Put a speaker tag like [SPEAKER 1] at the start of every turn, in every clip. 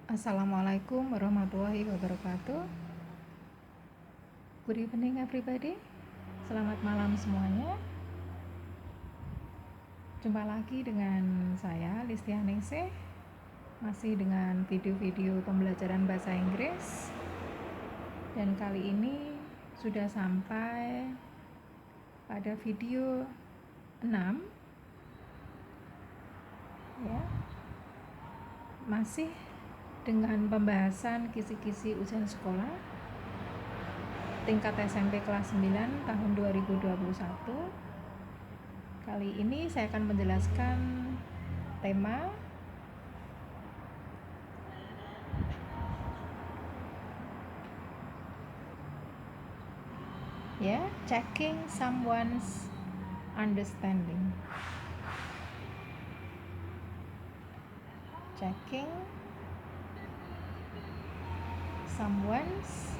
[SPEAKER 1] Assalamualaikum warahmatullahi wabarakatuh. Good evening everybody. Selamat malam semuanya. Jumpa lagi dengan saya Listianingsih, masih dengan video-video pembelajaran bahasa Inggris. Dan kali ini sudah sampai pada video 6 ya. Masih dengan pembahasan kisi-kisi ujian sekolah tingkat SMP kelas 9 tahun 2021. Kali ini saya akan menjelaskan tema checking someone's understanding. Checking someone's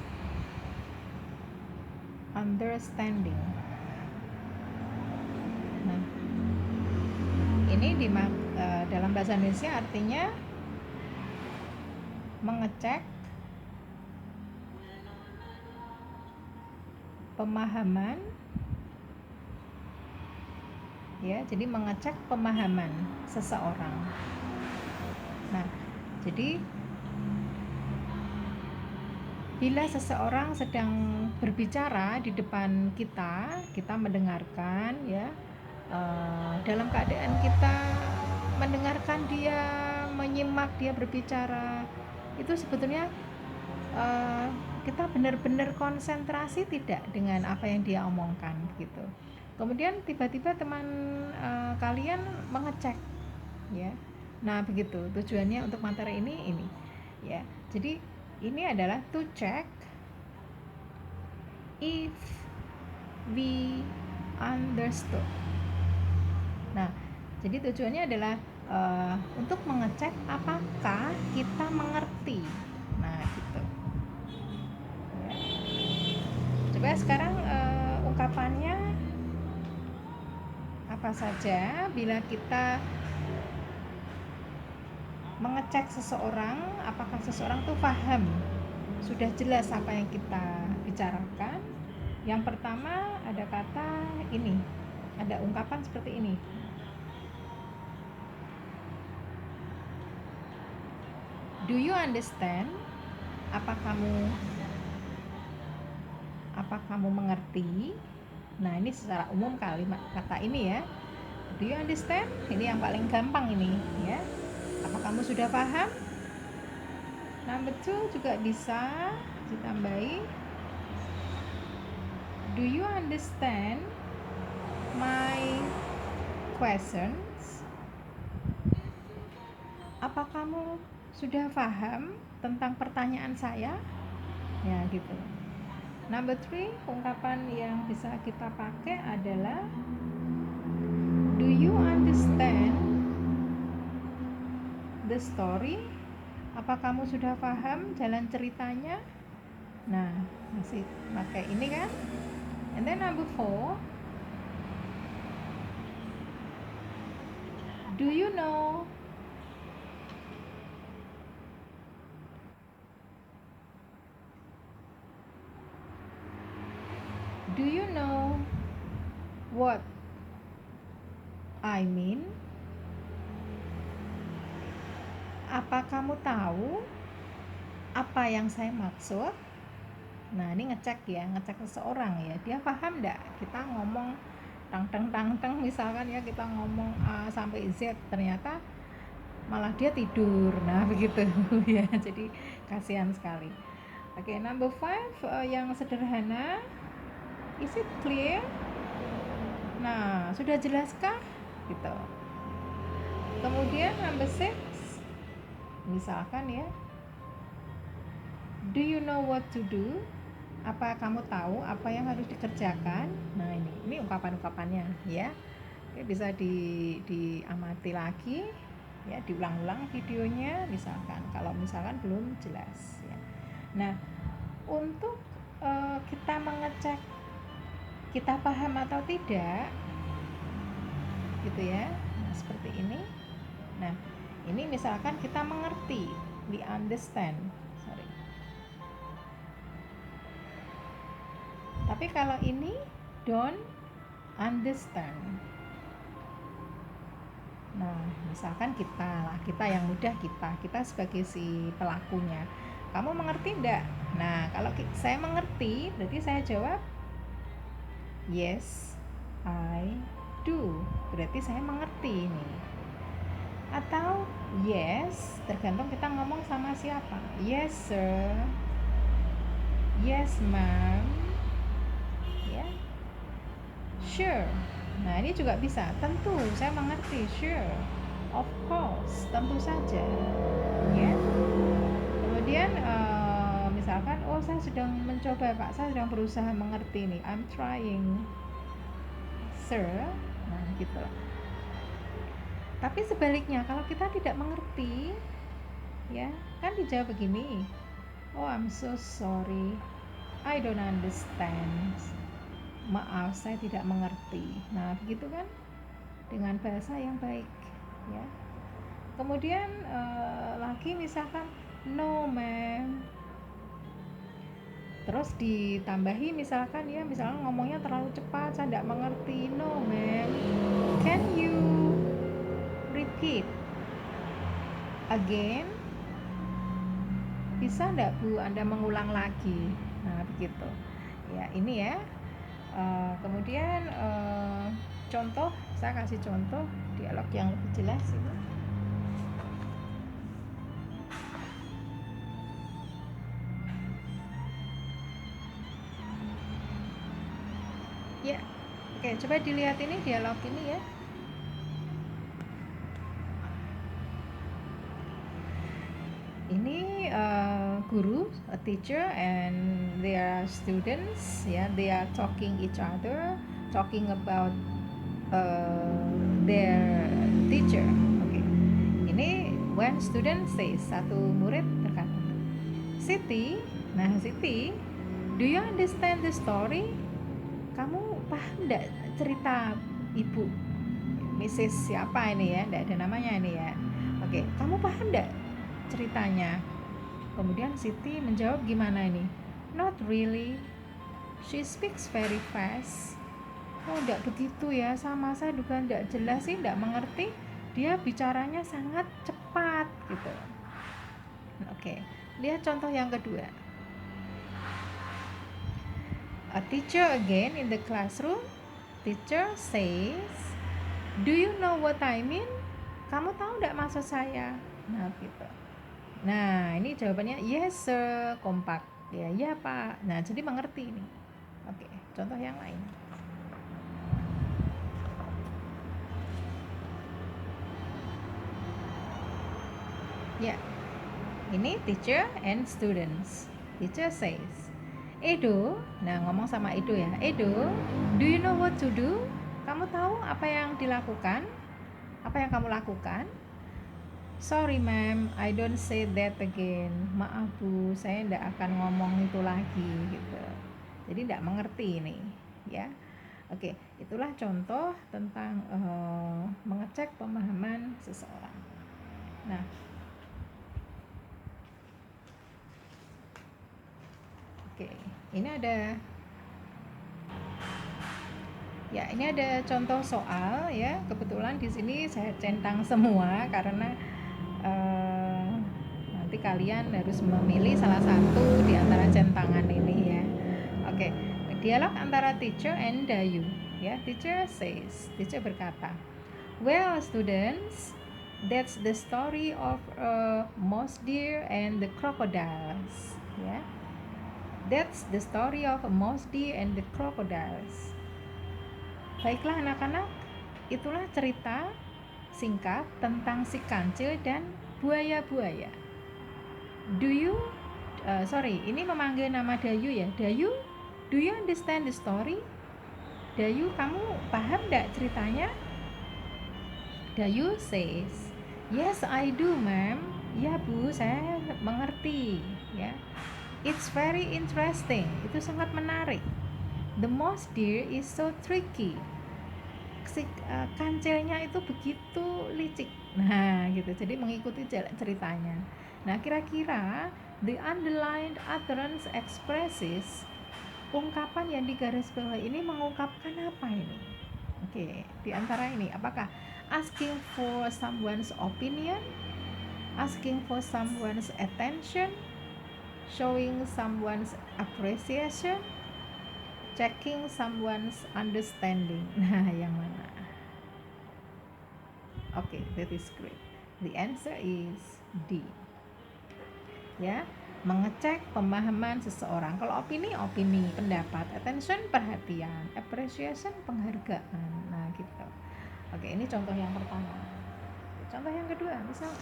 [SPEAKER 1] understanding. Nah, ini dalam bahasa Indonesia artinya mengecek pemahaman, ya. Jadi mengecek pemahaman seseorang. Nah, jadi bila seseorang sedang berbicara di depan kita mendengarkan, ya, dalam keadaan kita mendengarkan dia, menyimak dia berbicara, itu sebetulnya kita benar-benar konsentrasi tidak dengan apa yang dia omongkan, gitu. Kemudian tiba-tiba teman kalian mengecek, ya. Nah, begitu tujuannya untuk materi ini, ya. Jadi ini adalah to check if we understood. Nah, jadi tujuannya adalah untuk mengecek apakah kita mengerti. Nah, gitu. Ya. Coba sekarang ungkapannya apa saja bila kita mengecek seseorang, apakah seseorang tuh paham, sudah jelas apa yang kita bicarakan. Yang pertama ada kata ini, ada ungkapan seperti ini. Do you understand? Apa kamu mengerti? Nah, ini secara umum kalimat kata ini, ya. Do you understand? Ini yang paling gampang ini, ya. Apa kamu sudah paham? Number 2 juga bisa ditambahi. Do you understand my questions? Apa kamu sudah paham tentang pertanyaan saya? Ya, gitu. Number 3, ungkapan yang bisa kita pakai adalah do you understand the story? Apa kamu sudah paham jalan ceritanya? Nah, masih pakai ini kan? And then number 4, do you know what I mean? Apa kamu tahu apa yang saya maksud? Nah, ini ngecek seseorang, ya, dia paham enggak kita ngomong tang misalkan, ya, kita ngomong A sampai Z, ternyata malah dia tidur. Nah, begitu ya. Jadi kasihan sekali. Oke, number 5 yang sederhana. Is it clear? Nah, sudah jelaskah? Gitu. Kemudian number 6, misalkan, ya, do you know what to do? Apa kamu tahu apa yang harus dikerjakan? Nah, ini ungkapan-ungkapannya, ya. Oke, bisa diamati lagi, ya, diulang-ulang videonya misalkan, kalau misalkan belum jelas, ya. Nah, untuk kita mengecek kita paham atau tidak, gitu, ya. Nah, seperti ini. Nah, ini misalkan kita mengerti, perfectly understand. Sorry. Tapi kalau ini don't understand. Nah, misalkan kita yang mudah, kita sebagai si pelakunya. Kamu mengerti enggak? Nah, kalau saya mengerti, berarti saya jawab yes, I do. Berarti saya mengerti ini. Atau yes, tergantung kita ngomong sama siapa. Yes, sir. Yes, ma'am. Ya. Sure. Nah, ini juga bisa. Tentu, saya mengerti. Sure. Of course, tentu saja. Ya. Kemudian misalkan, oh saya sedang mencoba Pak, saya sedang berusaha mengerti nih. I'm trying, sir. Nah, gitu. Tapi sebaliknya, kalau kita tidak mengerti, ya kan dijawab begini. Oh, I'm so sorry. I don't understand. Maaf, saya tidak mengerti. Nah, begitu kan? Dengan bahasa yang baik, ya. Kemudian lagi misalkan no ma'am, terus ditambahi misalkan ya, misalkan ngomongnya terlalu cepat, saya tidak mengerti. No ma'am, can you repeat again? Bisa enggak Bu Anda mengulang lagi? Nah, begitu ya. Ini ya. Kemudian contoh, saya kasih contoh dialog yang lebih jelas ini. Ya, oke, coba dilihat ini dialog ini ya. Ini guru, a teacher, and their students, ya, they are talking each other, talking about their teacher. Oke. Ini when student says, satu murid berkata, Siti, nah Siti, do you understand the story? Kamu paham enggak cerita ibu Mrs. siapa ini ya, enggak ada namanya ini ya. Oke, kamu paham enggak ceritanya? Kemudian Siti menjawab gimana ini? Not really. She speaks very fast. Oh, enggak begitu ya, sama saya juga enggak jelas sih, enggak mengerti. Dia bicaranya sangat cepat gitu. Oke, lihat contoh yang kedua. A teacher again in the classroom. Teacher says, do you know what I mean? Kamu tahu enggak maksud saya? Nah, gitu. Nah, ini jawabannya yes sir, kompak. Ya, ya Pak. Nah, jadi mengerti ini. Oke, contoh yang lain. Ya, ini teacher and students. Teacher says, Edo, nah ngomong sama Edo ya. Edo, do you know what to do? Kamu tahu apa yang dilakukan? Apa yang kamu lakukan? Sorry ma'am, I don't say that again. Maaf Bu, saya tidak akan ngomong itu lagi gitu. Jadi tidak mengerti ini, ya. Oke, itulah contoh tentang mengecek pemahaman seseorang. Nah, oke, ini ada contoh soal ya. Kebetulan di sini saya centang semua karena nanti kalian harus memilih salah satu di antara centangan ini ya. Oke, dialog antara teacher and Dayu ya. Teacher berkata, well students, that's the story of mouse deer and the crocodiles ya. That's the story of a mouse deer and the crocodiles. Baiklah anak-anak, itulah cerita singkat tentang si kancil dan buaya-buaya. Ini memanggil nama Dayu ya. Dayu, do you understand the story? Dayu, kamu paham enggak ceritanya? Dayu says, yes I do ma'am. Ya Bu, saya mengerti ya. It's very interesting. Itu sangat menarik. The mouse deer is so tricky. Si kancilnya itu begitu licik Nah, gitu. Jadi mengikuti jalan ceritanya. Nah, kira-kira the underlined utterance expresses, ungkapan yang digarisbawahi ini mengungkapkan apa ini? Oke, di antara ini apakah asking for someone's opinion, asking for someone's attention, showing someone's appreciation, checking someone's understanding? Nah, yang mana? Oke, that is great. The answer is D. Ya, mengecek pemahaman seseorang. Kalau opini, pendapat, attention, perhatian, appreciation, penghargaan. Nah, gitu. Oke, ini contoh yang pertama. Contoh yang kedua, misalnya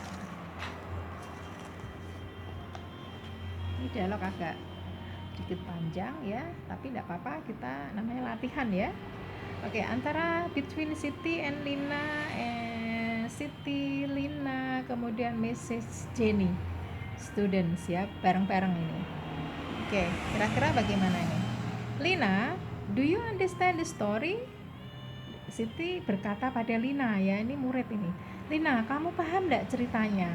[SPEAKER 1] ini dialog agak sedikit panjang ya, tapi tidak apa-apa, kita namanya latihan ya. Oke, antara between Siti and Lina, Siti, Lina, kemudian Mrs. Jenny, students ya, bareng-bareng ini. Oke, kira-kira bagaimana ini? Lina, do you understand the story? Siti berkata pada Lina, ya ini murid ini. Lina, kamu paham enggak ceritanya?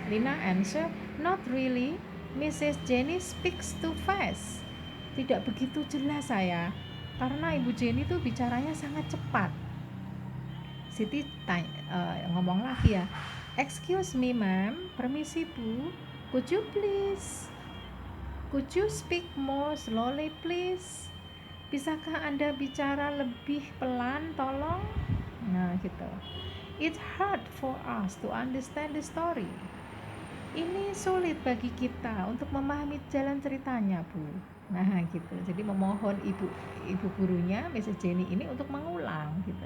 [SPEAKER 1] Lina answer, not really. Mrs. Jenny speaks too fast. Tidak begitu jelas saya, karena Ibu Jenny tuh bicaranya sangat cepat. Siti ngomong lagi ya, excuse me ma'am, permisi bu, could you speak more slowly please? Bisakah Anda bicara lebih pelan tolong? Nah gitu. It's hard for us to understand the story. Ini sulit bagi kita untuk memahami jalan ceritanya, Bu. Nah, gitu. Jadi memohon ibu gurunya, Mrs. Jenny ini untuk mengulang gitu.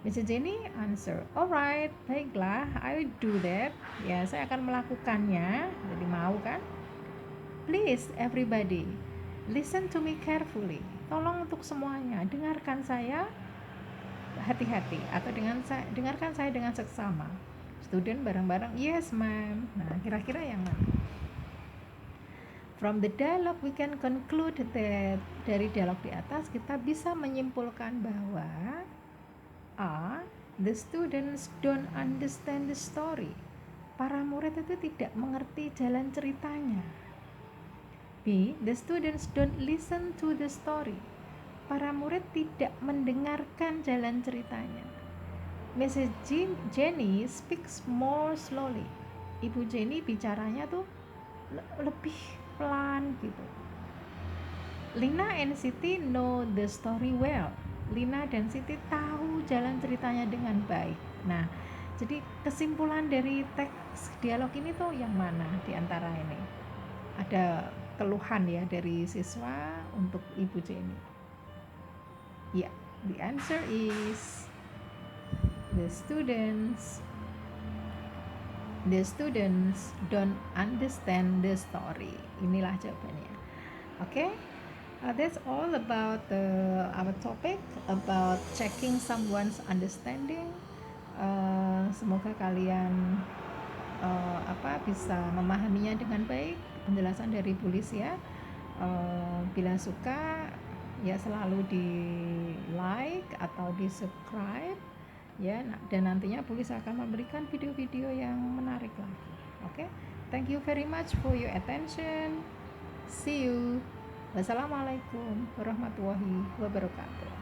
[SPEAKER 1] Mrs. Jenny answer, alright, baiklah, I will do that. Ya, saya akan melakukannya. Jadi mau kan? Please, everybody, listen to me carefully. Tolong untuk semuanya, dengarkan saya hati-hati atau dengarkan saya dengan seksama. Student bareng-bareng, yes ma'am. Nah, kira-kira yang mana? From the dialogue we can conclude that, dari dialog di atas kita bisa menyimpulkan bahwa A, the students don't understand the story. Para murid itu tidak mengerti jalan ceritanya. B, the students don't listen to the story. Para murid tidak mendengarkan jalan ceritanya. Mrs. Jenny speaks more slowly. Ibu Jenny bicaranya tuh lebih pelan gitu. Lina and Siti know the story well. Lina dan Siti tahu jalan ceritanya dengan baik. Nah, jadi kesimpulan dari teks dialog ini tuh yang mana di antara ini? Ada keluhan ya dari siswa untuk Ibu Jenny. Ya, the answer is the students don't understand the story. Inilah jawabannya. Okay, that's all about our topic about checking someone's understanding. Semoga kalian bisa memahaminya dengan baik, penjelasan dari Bu Lis ya. Bila suka ya selalu di like atau di subscribe ya, dan nantinya Bu Lis akan memberikan video-video yang menarik lagi. Oke, thank you very much for your attention. See you. Wassalamualaikum warahmatullahi wabarakatuh.